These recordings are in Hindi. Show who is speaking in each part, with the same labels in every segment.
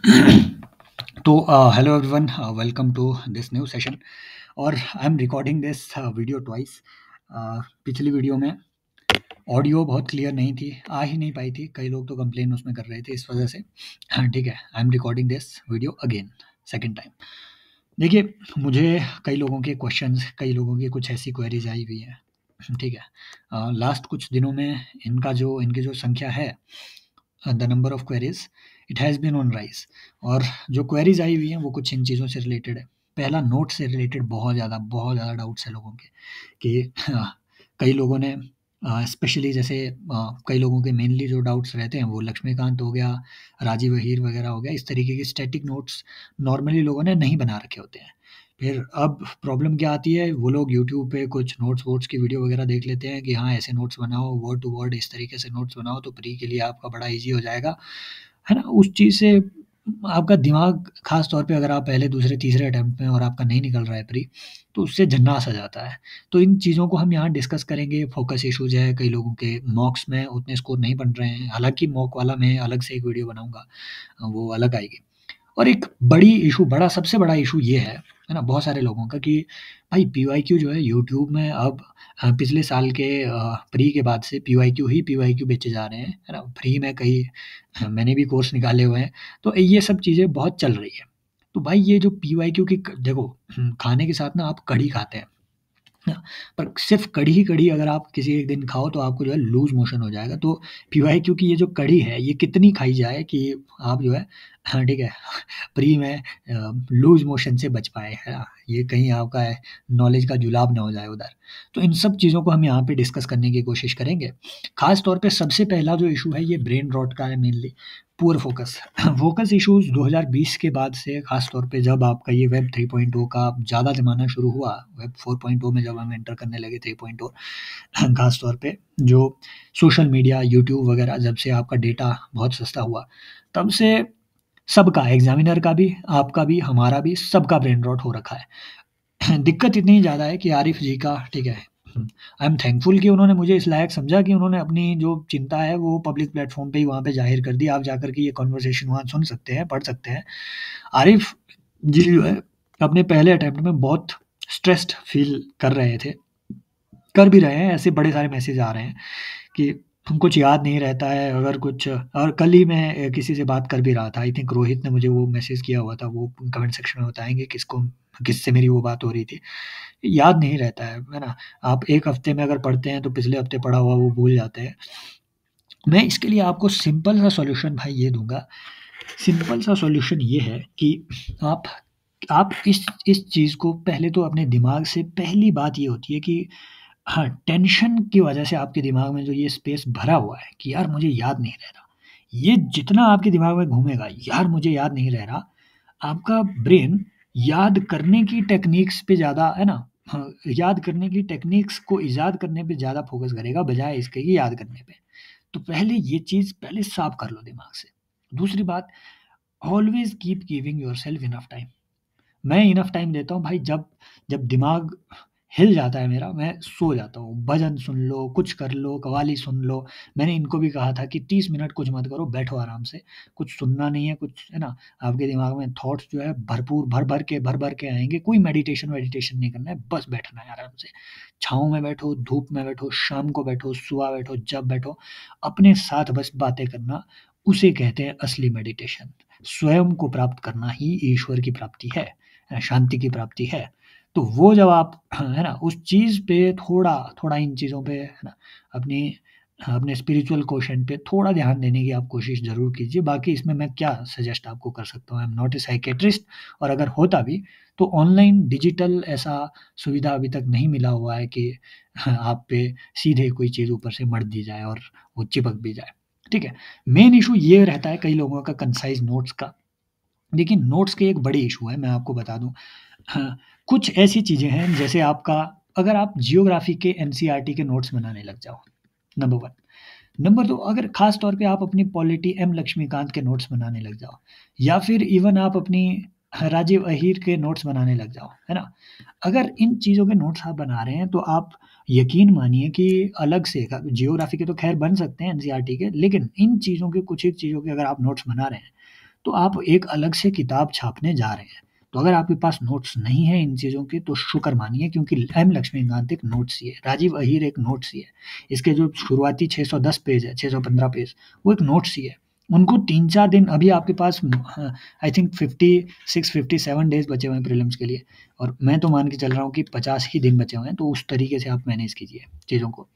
Speaker 1: तो hello everyone, welcome to this new session. और I am recording this video twice. पिछली वीडियो में ऑडियो बहुत क्लियर नहीं थी, आ ही नहीं पाई थी। कई लोग तो कंप्लेन उसमें कर रहे थे इस वजह से। हाँ, ठीक है, आई am recording this video again, second time. देखिए, मुझे कई लोगों के क्वेश्चंस, कई लोगों की कुछ ऐसी क्वेरीज आई हुई है। ठीक है, लास्ट कुछ दिनों में इनकी जो संख्या है, the number of queries, it has been on rise. और जो क्वेरीज आई हुई हैं वो कुछ इन चीज़ों से रिलेटेड है। पहला, नोट से रिलेटेड बहुत ज़्यादा डाउट्स है लोगों के कि कई लोगों ने स्पेशली जैसे कई लोगों के मेनली जो डाउट्स रहते हैं वो लक्ष्मीकांत हो गया, राजीव अहीर वगैरह हो गया, इस तरीके के स्टैटिक नोट्स नॉर्मली लोगों ने नहीं बना रखे होते हैं। फिर अब प्रॉब्लम क्या आती है, वो लोग यूट्यूब पे कुछ नोट्स वोट्स की वीडियो वगैरह देख लेते हैं कि हाँ ऐसे नोट्स बनाओ, वर्ड टू वर्ड इस तरीके से नोट्स बनाओ तो प्री के लिए आपका बड़ा ईज़ी हो जाएगा, है ना? उस चीज़ से आपका दिमाग, ख़ास तौर पे अगर आप पहले, दूसरे, तीसरे अटेम्प्ट में और आपका नहीं निकल रहा है प्री, तो उससे झन्नास आ जाता है। तो इन चीज़ों को हम यहाँ डिस्कस करेंगे। फ़ोकस इश्यूज़ है, कई लोगों के मॉक्स में उतने स्कोर नहीं बन रहे हैं। हालाँकि मॉक वाला मैं अलग से एक वीडियो बनाऊँगा, वो अलग आएगी। और एक सबसे बड़ा इश्यू ये है ना? बहुत सारे लोगों का कि भाई पीवाईक्यू जो है यूट्यूब में अब पिछले साल के प्री के बाद से पीवाईक्यू बेचे जा रहे हैं, है ना? फ्री में कई मैंने भी कोर्स निकाले हुए हैं, तो ये सब चीज़ें बहुत चल रही है। तो भाई ये जो पीवाईक्यू की क देखो, खाने के साथ ना आप कढ़ी खाते हैं। ना, पर सिर्फ़ कढ़ी ही कढ़ी अगर आप किसी एक दिन खाओ तो आपको जो है लूज़ मोशन हो जाएगा। तो पीवाईक्यू की ये जो कढ़ी है, ये कितनी खाई जाए कि आप जो है हाँ, ठीक है, प्री में लूज़ मोशन से बच पाएँ, है ना? ये कहीं आपका नॉलेज का जुलाब ना हो जाए उधर। तो इन सब चीज़ों को हम यहाँ पे डिस्कस करने की कोशिश करेंगे। ख़ास तौर पे सबसे पहला जो इश्यू है ये ब्रेन रॉट का है mainly, poor focus. Focus issues 2020 के बाद से, ख़ास तौर पे जब आपका ये वेब 3.0 का ज़्यादा ज़माना शुरू हुआ, वेब 4.0 में जब हम एंटर करने लगे 3.0, ख़ास तौर पे जो सोशल मीडिया, यूट्यूब वगैरह जब से आपका डेटा बहुत सस्ता हुआ, तब से सबका, एग्ज़ामिनर का भी, आपका भी, हमारा भी, सबका ब्रेन रॉट हो रखा है। दिक्कत इतनी ज़्यादा है कि आरिफ़ जी का, ठीक है, आई एम थैंकफुल कि उन्होंने मुझे इस लायक समझा कि उन्होंने अपनी जो चिंता है वो पब्लिक प्लेटफ़ॉर्म पे ही वहाँ पे ज़ाहिर कर दी। आप जाकर के ये कन्वर्सेशन वहाँ सुन सकते हैं, पढ़ सकते हैं। आरिफ़ जी जो है, अपने पहले अटेम्प्ट में बहुत स्ट्रेस्ड फ़ील कर रहे थे, कर भी रहे हैं। ऐसे बड़े सारे मैसेज आ रहे हैं कि कुछ याद नहीं रहता है, अगर कुछ, और कल ही मैं किसी से बात कर भी रहा था, आई थिंक रोहित ने मुझे वो मैसेज किया हुआ था, वो कमेंट सेक्शन में बताएँगे किससे मेरी वो बात हो रही थी। याद नहीं रहता है ना? आप 1 हफ्ते में अगर पढ़ते हैं तो पिछले हफ्ते पढ़ा हुआ वो भूल जाते हैं। मैं इसके लिए आपको सिंपल सा सॉल्यूशन भाई ये दूँगा, सिंपल सा सॉल्यूशन ये है कि आप आप इस चीज़ को पहले तो अपने दिमाग से, पहली बात ये होती है कि हाँ, टेंशन की वजह से आपके दिमाग में जो ये स्पेस भरा हुआ है कि यार मुझे याद नहीं रह रहा, ये जितना आपके दिमाग में घूमेगा, यार मुझे याद नहीं रह रहा, आपका ब्रेन याद करने की टेक्निक्स पे ज़्यादा, है ना? हाँ, याद करने की टेक्निक्स को ईज़ाद करने पे ज़्यादा फ़ोकस करेगा बजाए इसके कि याद करने पे। तो पहले ये चीज़ पहले साफ कर लो दिमाग से। दूसरी बात, always keep giving yourself enough time. मैं इनफ टाइम देता हूँ भाई, जब जब दिमाग हिल जाता है मेरा, मैं सो जाता हूँ। भजन सुन लो, कुछ कर लो, कव्वाली सुन लो। मैंने इनको भी कहा था कि 30 मिनट कुछ मत करो, बैठो आराम से। कुछ सुनना नहीं है, कुछ, है ना? आपके दिमाग में थॉट्स जो है भरपूर भर-भर के आएँगे। कोई मेडिटेशन नहीं करना है, बस बैठना है आराम से। छाँव में बैठो, धूप में बैठो, शाम को बैठो, सुबह बैठो, जब बैठो, अपने साथ बस बातें करना, उसे कहते हैं असली मेडिटेशन। स्वयं को प्राप्त करना ही ईश्वर की प्राप्ति है, शांति की प्राप्ति है। तो वो जब आप, है ना, उस चीज़ पे थोड़ा इन चीज़ों पे, है ना, अपनी अपने स्पिरिचुअल क्वोशंट पे थोड़ा ध्यान देने की आप कोशिश ज़रूर कीजिए। बाकी इसमें मैं क्या सजेस्ट आपको कर सकता हूँ, I am not a psychiatrist, और अगर होता भी तो ऑनलाइन डिजिटल ऐसा सुविधा अभी तक नहीं मिला हुआ है कि आप पे सीधे कोई चीज़ ऊपर से मढ़ दी जाए और वो चिपक भी जाए, ठीक है? मेन इश्यू ये रहता है कई लोगों का कंसाइज़ नोट्स का। देखिए, नोट्स के एक बड़े इश्यू हैं, मैं आपको बता दूँ। हाँ, कुछ ऐसी चीज़ें हैं जैसे आपका, अगर आप जियोग्राफ़ी के एनसीईआरटी के नोट्स बनाने लग जाओ, नंबर 1। नंबर 2, अगर ख़ास तौर पे आप अपनी पॉलिटी एम लक्ष्मीकांत के नोट्स बनाने लग जाओ, या फिर इवन आप अपनी राजीव अहीर के नोट्स बनाने लग जाओ, है ना? अगर इन चीज़ों के नोट्स आप बना रहे हैं तो आप यकीन मानिए कि अलग से जियोग्राफ़ी के तो ख़ैर बन सकते हैं एनसीईआरटी के, लेकिन इन चीज़ों के, कुछ एक चीज़ों के अगर आप नोट्स बना रहे हैं, तो आप एक अलग से किताब छापने जा रहे हैं। तो अगर आपके पास नोट्स नहीं है इन चीज़ों के तो शुक्र मानिए, क्योंकि एम लक्ष्मीकांत एक नोट्स ही है, राजीव अहीर एक नोट्स ही है। इसके जो शुरुआती 610 पेज है, 615 पेज, वो एक नोट्स ही है। उनको 3-4 दिन, अभी आपके पास आई थिंक 56-57 डेज़ बचे हुए हैं प्रीलिम्स के लिए, और मैं तो मान के चल रहा हूँ कि 50 ही दिन बचे हुए हैं, तो उस तरीके से आप मैनेज कीजिए चीज़ों को।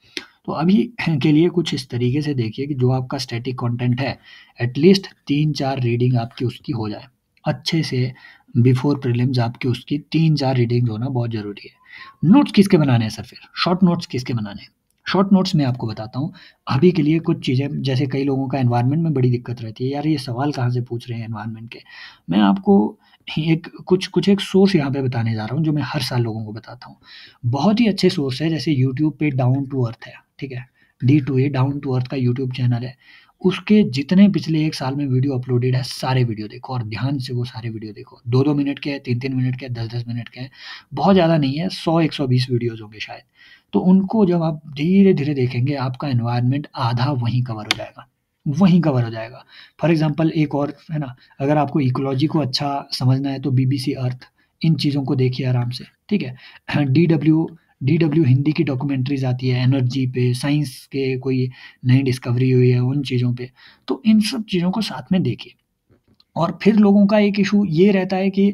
Speaker 1: तो अभी के लिए कुछ इस तरीके से देखिए कि जो आपका स्टैटिक कंटेंट है, एटलीस्ट 3-4 रीडिंग आपकी उसकी हो जाए। अच्छे से बिफोर प्रीलिम्स आपकी उसकी 3-4 रीडिंग्स होना बहुत ज़रूरी है। नोट्स किसके बनाने हैं सर फिर? शॉर्ट नोट्स किसके बनाने हैं? शॉर्ट नोट्स मैं आपको बताता हूँ। अभी के लिए कुछ चीज़ें, जैसे कई लोगों का एनवायरनमेंट में बड़ी दिक्कत रहती है, यार ये सवाल कहाँ से पूछ रहे हैं एनवायरनमेंट के। मैं आपको एक कुछ एक सोर्स यहाँ पे बताने जा रहा हूँ, जो मैं हर साल लोगों को बताता हूँ। बहुत ही अच्छे सोर्स है, जैसे यूट्यूब पे डाउन टू अर्थ है, ठीक है? D2A डाउन टू अर्थ का यूट्यूब चैनल है। उसके जितने पिछले 1 साल में वीडियो अपलोडेड है, सारे वीडियो देखो और ध्यान से वो सारे वीडियो देखो। 2-2 मिनट के हैं, 3-3 मिनट के हैं, 10-10 मिनट के हैं। बहुत ज़्यादा नहीं है, 100-120 वीडियोज़ होंगे शायद। तो उनको जब आप धीरे-धीरे देखेंगे, आपका एनवायरनमेंट आधा वहीं कवर हो जाएगा, वहीं कवर हो जाएगा। फॉर एग्ज़ाम्पल एक और है ना, अगर आपको इकोलॉजी को अच्छा समझना है तो बीबीसी अर्थ, इन चीज़ों को देखिए आराम से, ठीक है? डीडब्ल्यू हिंदी की डॉक्यूमेंट्रीज़ आती है एनर्जी पे, साइंस के कोई नई डिस्कवरी हुई है उन चीज़ों पे। तो इन सब चीज़ों को साथ में देखिए। और फिर लोगों का एक इश्यू ये रहता है कि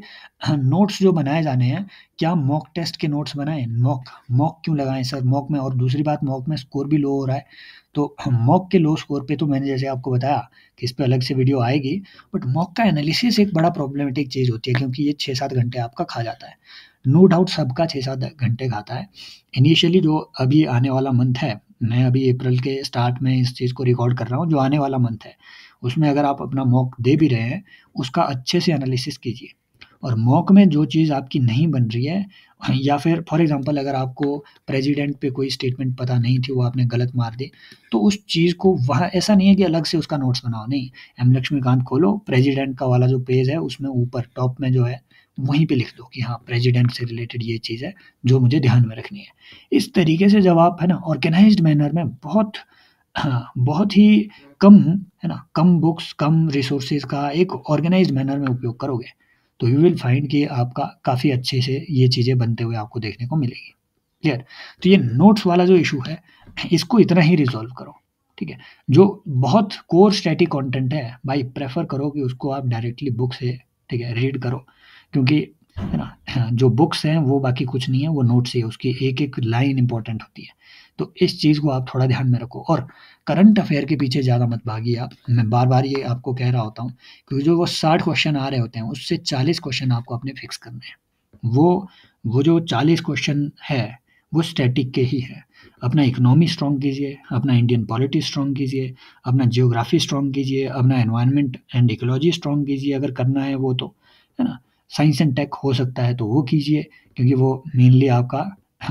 Speaker 1: नोट्स जो बनाए जाने हैं, क्या मॉक टेस्ट के नोट्स बनाएँ? मॉक मॉक क्यों लगाएँ सर मॉक में? और दूसरी बात, मॉक में स्कोर भी लो हो रहा है। तो मॉक के लो स्कोर पे तो मैंने जैसे आपको बताया कि इस पे अलग से वीडियो आएगी, बट मॉक का एनालिसिस एक बड़ा प्रॉब्लमैटिक चीज़ होती है, क्योंकि ये 6-7 घंटे आपका खा जाता है। नो डाउट सबका 6-7 घंटे खाता है। इनिशियली जो अभी आने वाला मंथ है, मैं अभी अप्रैल के स्टार्ट में इस चीज़ को रिकॉर्ड कर रहा हूँ, जो आने वाला मंथ है, उसमें अगर आप अपना मॉक दे भी रहे हैं, उसका अच्छे से एनालिसिस कीजिए। और मॉक में जो चीज़ आपकी नहीं बन रही है, या फिर फॉर एग्ज़ाम्पल अगर आपको प्रेज़िडेंट पे कोई स्टेटमेंट पता नहीं थी, वो आपने गलत मार दी, तो उस चीज़ को वहाँ ऐसा नहीं है कि अलग से उसका नोट्स बनाओ, नहीं। एम लक्ष्मीकांत खोलो, प्रेज़िडेंट का वाला जो पेज है, उसमें ऊपर टॉप में जो है, वहीं पे लिख दो कि हाँ, प्रेज़िडेंट से रिलेटेड ये चीज़ है, जो मुझे ध्यान में रखनी है। इस तरीके से जब आप है ना ऑर्गेनाइज़्ड मैनर में बहुत, हाँ, बहुत ही कम, है ना, कम बुक्स, कम रिसोर्सेज़ का एक ऑर्गेनाइज़्ड मैनर में उपयोग करोगे, तो यू विल फाइंड कि आपका काफ़ी अच्छे से ये चीज़ें बनते हुए आपको देखने को मिलेगी। क्लियर? तो ये नोट्स वाला जो इश्यू है, इसको इतना ही रिज़ॉल्व करो, ठीक है? जो बहुत कोर स्टैटिक कंटेंट है, भाई प्रेफ़र करो कि उसको आप डायरेक्टली बुक से, ठीक है, रीड करो, क्योंकि है ना, हाँ, जो बुक्स हैं वो बाकी कुछ नहीं है, वो नोट्स ही है, उसकी एक-एक लाइन इम्पोर्टेंट होती है। तो इस चीज़ को आप थोड़ा ध्यान में रखो, और करंट अफ़ेयर के पीछे ज़्यादा मत भागिए आप। मैं बार-बार ये आपको कह रहा होता हूँ, क्योंकि जो वो 60 क्वेश्चन आ रहे होते हैं, उससे 40 क्वेश्चन आपको अपने फिक्स करने हैं। वो जो 40 क्वेश्चन है, वो स्टैटिक के ही हैं। अपना इकोनॉमी स्ट्रॉन्ग कीजिए, अपना इंडियन पॉलिटी स्ट्रॉन्ग कीजिए, अपना जियोग्राफ़ी स्ट्रॉन्ग कीजिए, अपना एनवायरनमेंट एंड इकोलॉजी स्ट्रॉन्ग कीजिए अगर करना है वो तो, है ना? साइंस एंड टेक हो सकता है तो वो कीजिए, क्योंकि वो मेनली आपका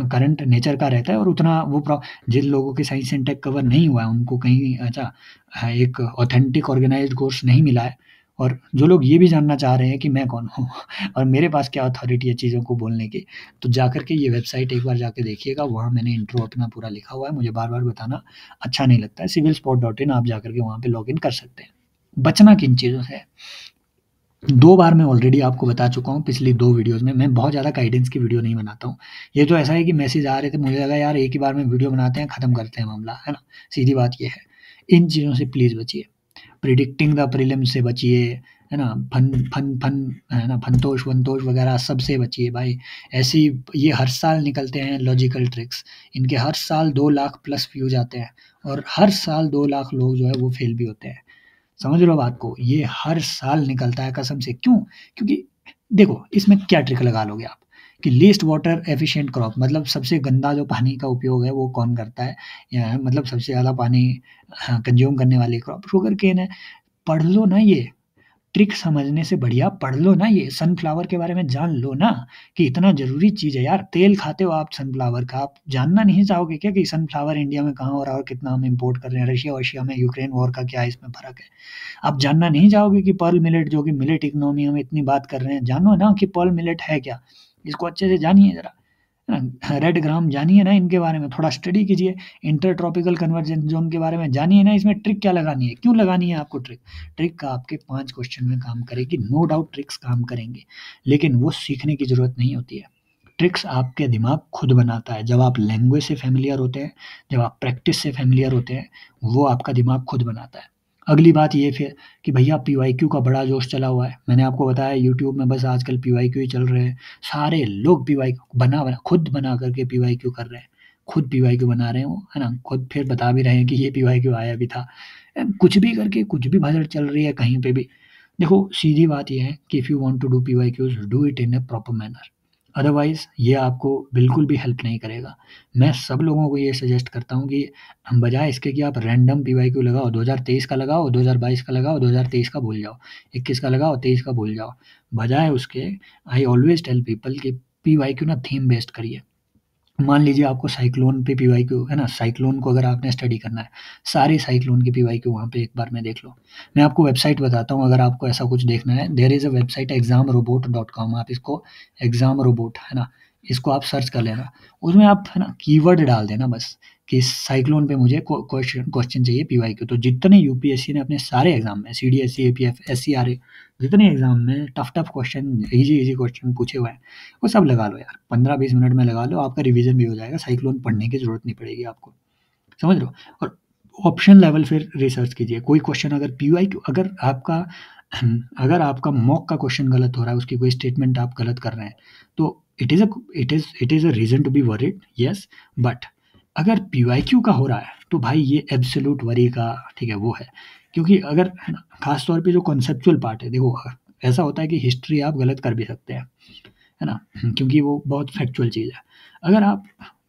Speaker 1: करंट नेचर का रहता है, और उतना वो जिन लोगों के साइंस एंड टेक कवर नहीं हुआ है, उनको कहीं अच्छा एक ऑथेंटिक ऑर्गेनाइज़्ड कोर्स नहीं मिला है, और जो लोग ये भी जानना चाह रहे हैं कि मैं कौन हूँ और मेरे पास क्या अथॉरिटी है चीज़ों को बोलने की, तो जाकर के ये वेबसाइट एक बार जाके देखिएगा, वहाँ मैंने इंट्रो अपना पूरा लिखा हुआ है, मुझे बार-बार बताना अच्छा नहीं लगता है, civilspot.in आप जाकर के वहाँ पे लॉगिन कर सकते हैं। बचना किन चीज़ों से है? 2 बार मैं ऑलरेडी आपको बता चुका हूँ पिछली 2 वीडियोज़ में, मैं बहुत ज़्यादा गाइडेंस की वीडियो नहीं बनाता हूँ। ये तो ऐसा है कि मैसेज आ रहे थे, मुझे लगा यार एक ही बार में वीडियो बनाते हैं, खत्म करते हैं मामला, है ना? सीधी बात ये है। इन चीज़ों से प्लीज़ बचिए। प्रिडिक्टिंग द प्रीलिम्स से बचिए, है ना? फन फन फन है ना? फंतोष-वंतोष वगैरह सबसे बचिए भाई। ऐसी ये हर साल निकलते हैं लॉजिकल ट्रिक्स, इनके हर साल 2 लाख प्लस व्यूज़ आते हैं, और हर साल 2 लाख लोग जो है वो फेल भी होते हैं। समझ रहे हो बात को? ये हर साल निकलता है कसम से, क्यों? क्योंकि देखो इसमें क्या ट्रिक लगा लोगे आप कि लीस्ट वाटर एफिशिएंट क्रॉप, मतलब सबसे गंदा जो पानी का उपयोग है वो कौन करता है, या मतलब सबसे ज़्यादा पानी कंज़्यूम करने वाली क्रॉप शुगरकेन है। पढ़ लो ना ये। ट्रिक समझने से बढ़िया पढ़ लो ना ये, सनफ्लावर के बारे में जान लो ना, कि इतना ज़रूरी चीज़ है यार, तेल खाते हो आप सनफ्लावर का, आप जानना नहीं चाहोगे क्या कि सनफ्लावर इंडिया में कहाँ हो रहा है और कितना हम इम्पोर्ट कर रहे हैं, रशिया-वशिया में यूक्रेन वॉर का क्या इसमें फ़र्क है? आप जानना नहीं चाहोगे कि पर्ल मिलेट, जो कि मिलेट इकोनॉमी हम इतनी बात कर रहे हैं, जानो ना कि पर्ल मिलेट है क्या? इसको अच्छे से जानिए ज़रा, है ना? रेड ग्राम जानिए ना इनके बारे में, थोड़ा स्टडी कीजिए। इंटर ट्रॉपिकल कन्वर्जेंस ज़ोन के बारे में जानिए ना, इसमें ट्रिक क्या लगानी है, क्यों लगानी है आपको ट्रिक? ट्रिक का आपके 5 क्वेश्चन में काम करेगी, नो डाउट ट्रिक्स काम करेंगे, लेकिन वो सीखने की ज़रूरत नहीं होती है। ट्रिक्स आपके दिमाग खुद बनाता है। जब आप लैंग्वेज से फ़ैमिलियर होते हैं, जब आप प्रैक्टिस से फ़ैमिलियर होते हैं, वो आपका दिमाग खुद बनाता है। अगली बात ये फिर कि भैया पीवाईक्यू का बड़ा जोश चला हुआ है। मैंने आपको बताया यूट्यूब में बस आजकल पीवाईक्यू ही चल रहे हैं। सारे लोग पीवाईक्यू खुद बना करके पीवाईक्यू कर रहे हैं। खुद पीवाईक्यू बना रहे हैं वो, है ना? खुद फिर बता भी रहे हैं कि ये पीवाईक्यू आया भी था। कुछ भी करके कुछ भी भसड़ चल रही है कहीं पे भी। देखो सीधी बात ये है कि if you want to do PYQs do it in a proper manner. Otherwise ये आपको बिल्कुल भी हेल्प नहीं करेगा। मैं सब लोगों को ये सजेस्ट करता हूँ कि बजाय इसके कि आप रैंडम पीवाईक्यू लगाओ, 2023 का लगाओ, 2022 का लगाओ, 2023 का भूल जाओ, 21 का लगाओ, 23 का भूल जाओ। बजाय उसके आई ऑलवेज़ टेल पीपल कि पीवाईक्यू ना थीम बेस्ड करिए। मान लीजिए आपको साइक्लोन पे पीवाईक्यू, है ना? साइक्लोन को अगर आपने स्टडी करना है, सारे साइक्लोन के पीवाईक्यू वहाँ पे एक बार में देख लो। मैं आपको वेबसाइट बताता हूँ अगर आपको ऐसा कुछ देखना है, there is a website examrobot.com, आप इसको एग्ज़ाम रोबोट, है ना? इसको आप सर्च कर लेना। उसमें आप, है ना, कीवर्ड डाल देना बस कि साइक्लोन पे मुझे क्वेश्चन क्वेश्चन चाहिए पीवाईक्यू। तो जितने यूपीएससी ने अपने सारे एग्ज़ाम में, सीडीएससी, एपीएफ, एससीआरए, जितने एग्ज़ाम में टफ क्वेश्चन, ईज़ी क्वेश्चन पूछे हुए हैं, वो सब लगा लो यार, 15-20 मिनट में लगा लो, आपका रिवीजन भी हो जाएगा, साइक्लोन पढ़ने की ज़रूरत नहीं पड़ेगी आपको, समझ रहे हो? और ऑप्शन लेवल फिर रिसर्च कीजिए, कोई क्वेश्चन अगर पीवाईक्यू, अगर आपका मॉक का क्वेश्चन गलत हो रहा है, उसकी कोई स्टेटमेंट आप गलत कर रहे हैं, तो it is a reason to be worried, yes, but अगर पीवाईक्यू का हो रहा है, तो भाई ये एब्सोल्यूट वरी का, ठीक है, वो है। क्योंकि अगर, है ना, खास तौर पे जो कॉन्सेप्चुअल पार्ट है, देखो ऐसा होता है कि हिस्ट्री आप गलत कर भी सकते हैं, है ना? क्योंकि वो बहुत फैक्चुअल चीज़ है। अगर आप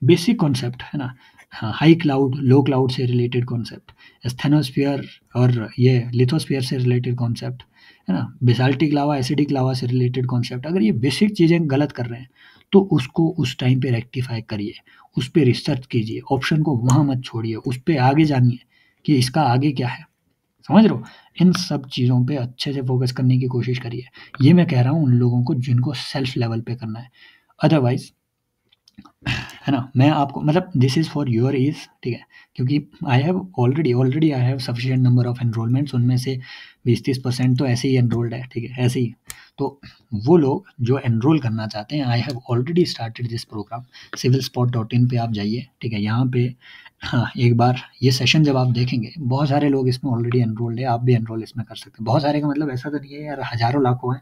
Speaker 1: बेसिक कॉन्सेप्ट, है ना, हाई क्लाउड, लो क्लाउड से रिलेटेड कॉन्सेप्ट, स्थेनोस्फीयर और ये लिथोस्फीयर से रिलेटेड कॉन्सेप्ट, है ना, बेसाल्टिक लावा, एसिडिक लावा से रिलेटेड कॉन्सेप्ट, अगर ये बेसिक चीज़ें गलत कर रहे हैं, तो उसको उस टाइम पे रेक्टिफाई करिए, उस पे रिसर्च कीजिए, ऑप्शन को वहाँ मत छोड़िए, उस पे आगे जानिए कि इसका आगे क्या है, समझ रहे हो? इन सब चीज़ों पे अच्छे से फ़ोकस करने की कोशिश करिए। ये मैं कह रहा हूँ उन लोगों को जिनको सेल्फ लेवल पे करना है। अदरवाइज़, है ना, मैं आपको मतलब this is for your ease, ठीक है? क्योंकि already I have sufficient number of enrolments, उनमें से 20-30% तो ऐसे ही एनरोल्ड है, ठीक है? ऐसे ही। तो वो लोग जो एनरोल करना चाहते हैं, I have already started this programme, civilspot.in पे आप जाइए, ठीक है? यहाँ पे हाँ, एक बार ये सेशन जब आप देखेंगे, बहुत सारे लोग इसमें ऑलरेडी एनरोल्ड है, आप भी एनरोल इसमें कर सकते हैं। बहुत सारे का मतलब ऐसा तो नहीं है यार, हज़ारों लाखों हैं,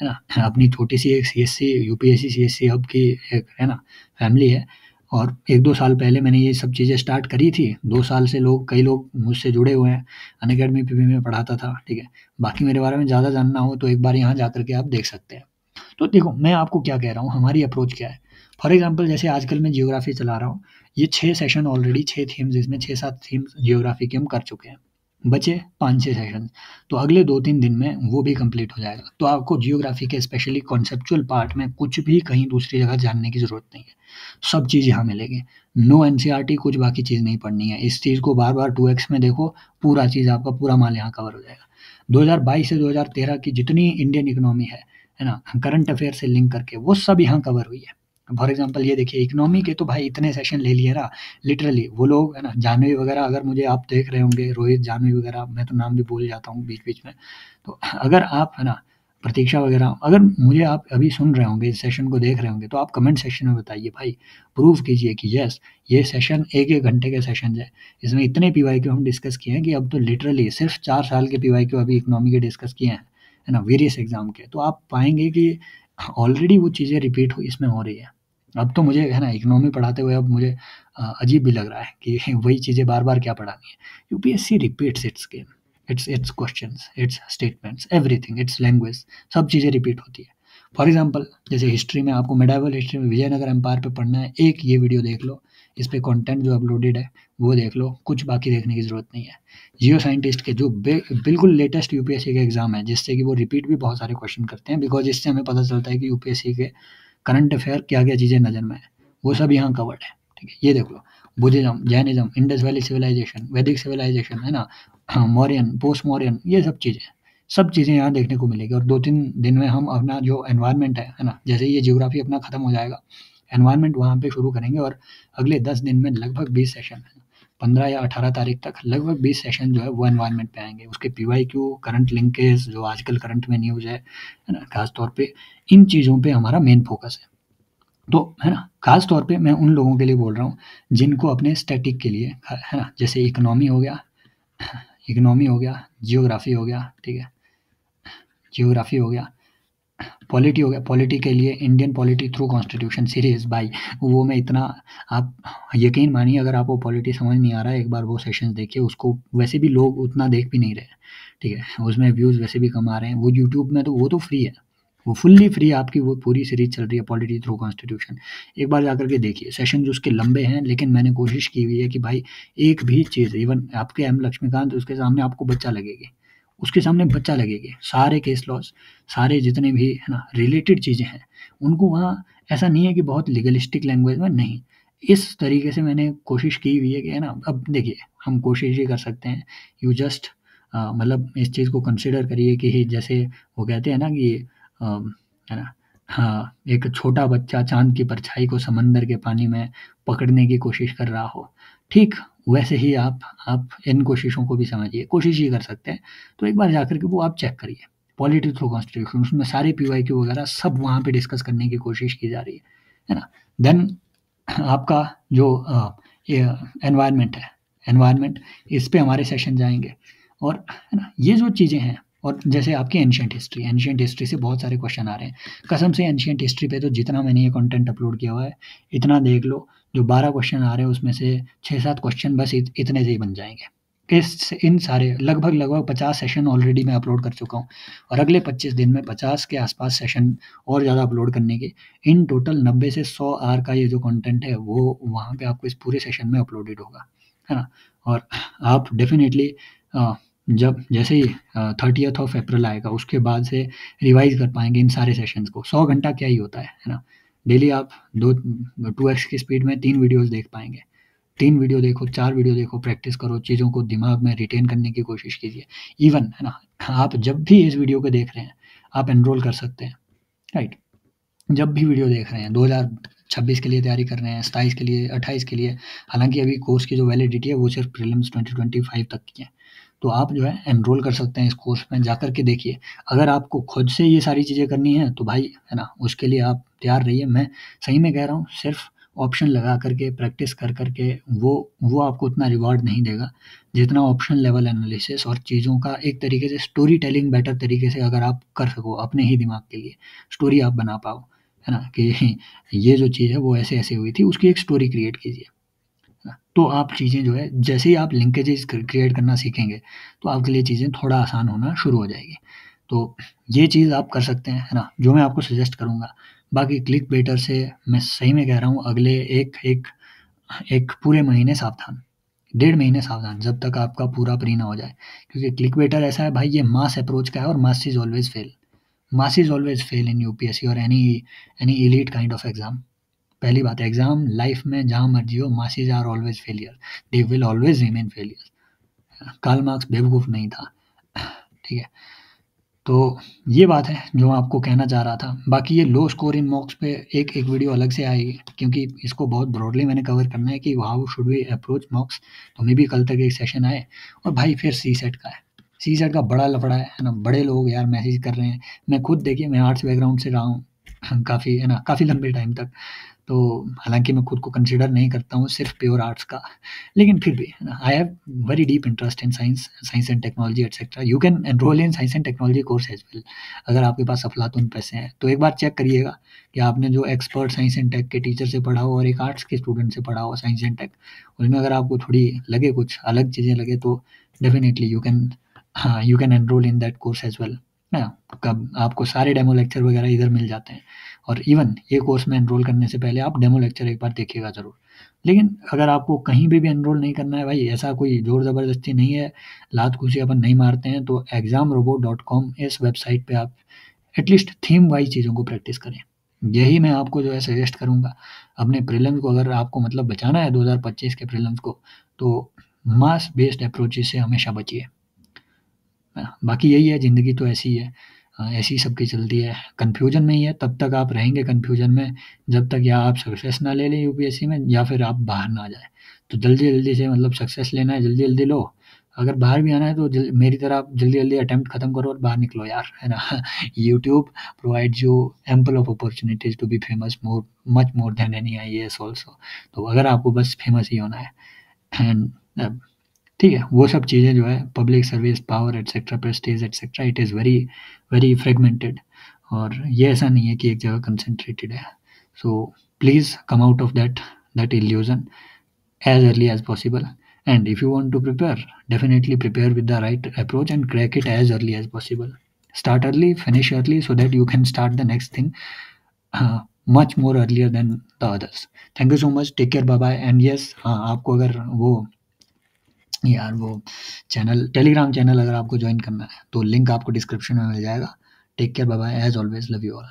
Speaker 1: है ना? अपनी छोटी-सी एक सीएससी, यूपीएससी सीएससी हब की एक, है ना, फैमिली है, और 1-2 साल पहले मैंने ये सब चीज़ें स्टार्ट करी थी। 2 साल से कई लोग मुझसे जुड़े हुए हैं। अनअकैडमी पे भी मैं पढ़ाता था, ठीक है? बाकी मेरे बारे में ज़्यादा जानना हो तो एक बार यहाँ जाकर के आप देख सकते हैं। तो देखो मैं आपको क्या कह रहा हूँ, हमारी अप्रोच क्या है। फॉर एग्ज़ाम्पल जैसे आजकल मैं जियोग्राफ़ी चला रहा हूँ, ये 6 सेशन ऑलरेडी, 6 थीम्स, इसमें 6-7 थीम्स जियोग्राफ़ी के हम कर चुके हैं। बचे 5-6 सेशन, तो अगले 2-3 दिन में वो भी कंप्लीट हो जाएगा। तो आपको जियोग्राफ़ी के स्पेशली कॉन्सेप्चुअल पार्ट में कुछ भी कहीं दूसरी जगह जानने की ज़रूरत नहीं है। सब चीज़ यहाँ मिलेगी। नो एनसीईआरटी, कुछ बाकी चीज़ नहीं पढ़नी है। इस चीज़ को बार-बार 2x में देखो, पूरा चीज़ आपका पूरा माल यहाँ कवर हो जाएगा। 2022 से 2013 की जितनी इंडियन इकोनॉमी है ना? करंट अफेयर से लिंक करके वो सब यहाँ कवर हुई है। फॉर एग्ज़ाम्पल ये देखिए, इकोनॉमी के तो भाई इतने सेशन ले लिए ना, लिटरली वो लोग, है ना, जाह्नवी वगैरह, अगर मुझे आप देख रहे होंगे, रोहित जाह्नवी वगैरह, मैं तो नाम भी भूल जाता हूँ बीच-बीच में। तो अगर आप, है ना, प्रतीक्षा वगैरह, अगर मुझे आप अभी सुन रहे होंगे, इस सेशन को देख रहे होंगे, तो आप कमेंट सेक्शन में बताइए भाई, प्रूव कीजिए कि यस, ये सेशन 1-1 घंटे के सेशंस हैं। इसमें इतने पीवाईक्यू हम डिस्कस किए हैं कि अब तो लिटरली सिर्फ़ 4 साल के पीवाईक्यू अभी इकोनॉमी के डिस्कस किए हैं, है ना, वेरियस एग्ज़ाम के। तो आप पाएँगे कि ऑलरेडी वो चीज़ें रिपीट हुई इसमें हो रही है। अब तो मुझे, है ना, इकोनॉमी पढ़ाते हुए अब मुझे अजीब भी लग रहा है कि वही चीज़ें बार-बार क्या पढ़ानी है। UPSC repeats it's game, it's questions, it's statements, everything, it's language, सब चीज़ें रिपीट होती है। फॉर एग्ज़ाम्पल जैसे हिस्ट्री में आपको मेडिएवल हिस्ट्री में विजयनगर एम्पायर पे पढ़ना है, एक ये वीडियो देख लो, इस पे कंटेंट जो अपलोडेड है वो देख लो, कुछ बाकी देखने की ज़रूरत नहीं है। जियो साइंटिस्ट के जो बिल्कुल लेटेस्ट यूपीएससी के एग्ज़ाम है, जिससे कि वो रिपीट भी बहुत सारे क्वेश्चन करते हैं, बिकॉज़ इससे हमें पता चलता है कि यूपीएससी के करंट अफेयर क्या-क्या चीज़ें नज़र में है, वो सब यहाँ कवर्ड है, ठीक है? ये देख लो, Buddhism, Jainism, Indus valley civilisation, Vedic civilisation, है ना? हाँ, मौर्यन, पोस्ट मौर्यन, ये सब चीज़ें यहाँ देखने को मिलेगी। और 2-3 दिन में हम अपना जो एनवायरनमेंट है ना? जैसे ये ज्योग्राफ़ी अपना खत्म हो जाएगा, एनवायरनमेंट वहाँ पे शुरू करेंगे और अगले 10 दिन में लगभग 20 सेशन, 15 या 18 तारीख तक लगभग 20 सेशन जो है वो एनवायरनमेंट पे आएंगे। उसके PYQ, करंट लिंकेज, जो आजकल करंट में न्यूज़ है ना, खास तौर पे इन चीज़ों पे हमारा मेन फोकस है। तो है ना, खास तौर पे मैं उन लोगों के लिए बोल रहा हूँ जिनको अपने स्टैटिक के लिए, है ना, जैसे इकोनॉमी हो गया, जियोग्राफी हो गया, ठीक है, जियोग्राफी हो गया, पॉलिटी हो गया, पॉलिटी के लिए Indian polity through constitution series, भाई वो मैं इतना, आप यकीन मानिए अगर आपको पॉलिटी समझ नहीं आ रहा है, एक बार वो सेशन देखिए। उसको वैसे भी लोग उतना देख भी नहीं रहे, ठीक है, उसमें व्यूज़ वैसे भी कम आ रहे हैं। वो यूट्यूब में तो वो तो फ्री है, वो फुल्ली फ्री आपकी वो पूरी सीरीज चल रही है, पॉलिटी थ्रू कॉन्स्टिट्यूशन। एक बार जाकर के देखिए, सेशन जो उसके लंबे हैं, लेकिन मैंने कोशिश की हुई है कि भाई एक भी चीज़, इवन आपके एम लक्ष्मीकांत, उसके सामने आपको बच्चा लगेगी, उसके सामने बच्चा लगेगी, सारे केस लॉज, सारे जितने भी है ना रिलेटेड चीज़ें हैं, उनको वहाँ ऐसा नहीं है कि बहुत लीगलिस्टिक लैंग्वेज में, नहीं, इस तरीके से मैंने कोशिश की हुई है कि, है ना, अब देखिए हम कोशिश ये कर सकते हैं, यू जस्ट मतलब इस चीज़ को कंसिडर करिए कि जैसे वो कहते हैं ना कि है ना, हाँ, एक छोटा बच्चा चाँद की परछाई को समंदर के पानी में पकड़ने की कोशिश कर रहा हो, ठीक वैसे ही आप इन कोशिशों को भी समझिए, कोशिश ये कर सकते हैं। तो एक बार जाकर के वो आप चेक करिए, पॉलिटी थ्रू कॉन्स्टिट्यूशन, उसमें सारे PYQ वगैरह सब वहाँ पे डिस्कस करने की कोशिश की जा रही है ना? देन आपका जो ये एनवायरनमेंट है, एनवायरनमेंट, इस पे हमारे सेशन जाएँगे। और है ना, ये जो चीज़ें हैं, और जैसे आपकी एंशिएंट हिस्ट्री से बहुत सारे क्वेश्चन आ रहे हैं। कसम से एंशिएंट हिस्ट्री पे तो जितना मैंने ये कंटेंट अपलोड किया हुआ है, इतना देख लो, जो 12 क्वेश्चन आ रहे हैं उसमें से 6-7 क्वेश्चन बस इतने से ही बन जाएँगे। इन सारे लगभग 50 सेशन ऑलरेडी मैं अपलोड कर चुका हूँ, और अगले 25 दिन में 50 के आसपास सेशन और ज़्यादा अपलोड करने के, इन टोटल 90 से 100 आवर का ये जो कंटेंट है वो वहाँ पे आपको इस पूरे सेशन में अपलोडेड होगा, है ना? और आप डेफ़िनेटली जब जैसे ही 30th ऑफ अप्रैल आएगा, उसके बाद से रिवाइज़ कर पाएँगे इन सारे सेशंस को। 100 घंटा क्या ही होता है ना? डेली आप 2x की स्पीड में 3 वीडियोज़ देख पाएँगे। 3 वीडियो देखो, 4 वीडियो देखो, प्रैक्टिस करो, चीज़ों को दिमाग में रिटेन करने की कोशिश कीजिए। इवन, है ना, आप जब भी इस वीडियो को देख रहे हैं, आप एनरोल कर सकते हैं, राइट? जब भी वीडियो देख रहे हैं, 2026 के लिए तैयारी कर रहे हैं, 27 के लिए, 28 के लिए, हालाँकि अभी कोर्स की जो वैलिडिटी है वो सिर्फ़ प्रीलिम्स 2025 तक की है। तो आप जो है एनरोल कर सकते हैं इस कोर्स में, जाकर के देखिए। अगर आपको खुद से ये सारी चीज़ें करनी है तो भाई, है ना, उसके लिए आप तैयार रहिए। मैं सही में कह रहा हूँ, सिर्फ़ ऑप्शन लगा कर के, प्रैक्टिस कर के वो आपको उतना रिवॉर्ड नहीं देगा, जितना ऑप्शन लेवल एनालिसिस और चीज़ों का एक तरीके से स्टोरी टेलिंग बेटर तरीके से अगर आप कर सको अपने ही दिमाग के लिए, स्टोरी आप बना पाओ, है ना, कि ये जो चीज़ है वो ऐसे-ऐसे हुई थी, उसकी एक स्टोरी क्रिएट कीजिए। तो आप चीज़ें जो है, जैसे ही आप लिंकेजेस क्रिएट करना सीखेंगे, तो आपके लिए चीज़ें थोड़ा आसान होना शुरू हो जाएगी। तो ये चीज़ आप कर सकते हैं, है ना, जो मैं आपको सजेस्ट करूँगा। बाकी क्लिक बेटर से मैं सही में कह रहा हूँ, अगले एक एक एक पूरे महीने सावधान, 1.5 महीने सावधान, जब तक आपका पूरा प्री ना हो जाए। क्योंकि क्लिक बेटर ऐसा है भाई, ये मास अप्रोच का है, और mass is always fail. Mass is always fail in UPSC और any elite kind of exam. पहली बात है, एग्ज़ाम लाइफ में जहाँ मर्ज़ी हो, masses are always failure, they will always remain failure. Karl Marx बेवकूफ़ नहीं था, ठीक है? तो ये बात है जो मैं आपको कहना चाह रहा था। बाकी ये लो स्कोर इन मॉक्स पे एक वीडियो अलग से आएगी, क्योंकि इसको बहुत ब्रॉडली मैंने कवर करना है कि how should we approach mocks. तो मे बी कल तक एक सेशन आए। और भाई फिर सीसेट का है। सीसेट का बड़ा लफड़ा है ना? बड़े लोग यार मैसेज कर रहे हैं। मैं खुद देखिए, मैं आर्ट्स बैकग्राउंड से रहा हूँ काफ़ी, है ना, काफ़ी लंबे टाइम तक। तो हालाँकि मैं खुद को कंसिडर नहीं करता हूँ सिर्फ़ प्योर आर्ट्स का, लेकिन फिर भी, है ना, I have very deep interest in science and technology etcetera. You can enrol in science and technology course as well, अगर आपके पास अफ़लातून पैसे हैं। तो एक बार चेक करिएगा कि आपने जो एक्सपर्ट साइंस एंड टेक के टीचर से पढ़ा हो और एक आर्ट्स के स्टूडेंट से पढ़ा हो साइंस एंड टेक, उनमें अगर आपको थोड़ी लगे, कुछ अलग चीज़ें लगे, तो definitely you can enrol in that course as well, है ना? कब आपको सारे डेमो लेक्चर वगैरह इधर मिल जाते हैं। और इवन ये कोर्स में एनरोल करने से पहले आप डेमो लेक्चर एक बार देखिएगा ज़रूर। लेकिन अगर आपको कहीं पे भी एनरोल नहीं करना है भाई, ऐसा कोई ज़ोर ज़बरदस्ती नहीं है, लात घुसी अपन नहीं मारते हैं, तो examrobot.com, इस वेबसाइट पे आप एटलीस्ट थीम वाइज़ चीज़ों को प्रैक्टिस करें। यही मैं आपको जो है सजेस्ट करूँगा। अपने प्रीलिम्स को अगर आपको मतलब बचाना है 2025 के प्रीलिम्स को, तो मास बेस्ड अप्रोचेज़ से हमेशा बचिए। बाकी यही है, ज़िंदगी तो ऐसी ही है। ऐसी सबकी चलती है, कन्फ्यूजन में ही है, तब तक आप रहेंगे कन्फ्यूजन में जब तक या आप सक्सेस ना ले लें यूपीएससी में या फिर आप बाहर ना आ जाएँ। तो जल्दी-जल्दी से मतलब सक्सेस लेना है, जल्दी-जल्दी लो, अगर बाहर भी आना है तो मेरी तरह आप जल्दी-जल्दी अटेम्प्ट खत्म करो और बाहर निकलो यार, है ना? YouTube provides you ample of opportunities to be famous much more than any IAS also। तो अगर आपको बस फेमस ही होना है एंड ठीक है, वो सब चीज़ें जो है public service, power etcetera, Prestige etcetera, it is very very fragmented और ये ऐसा नहीं है कि एक जगह कंसंट्रेटेड है। So please come out of that illusion as early as possible, and if you want to prepare, definitely prepare with the right approach and crack it as early as possible. Start early, finish early, so that you can start the next thing much more earlier than the others. Thank you so much, take care, bye bye। And yes, हाँ, आपको अगर वो यार वो चैनल, टेलीग्राम चैनल अगर आपको ज्वाइन करना है तो लिंक आपको डिस्क्रिप्शन में मिल जाएगा। Take care, bye bye, as always love you all.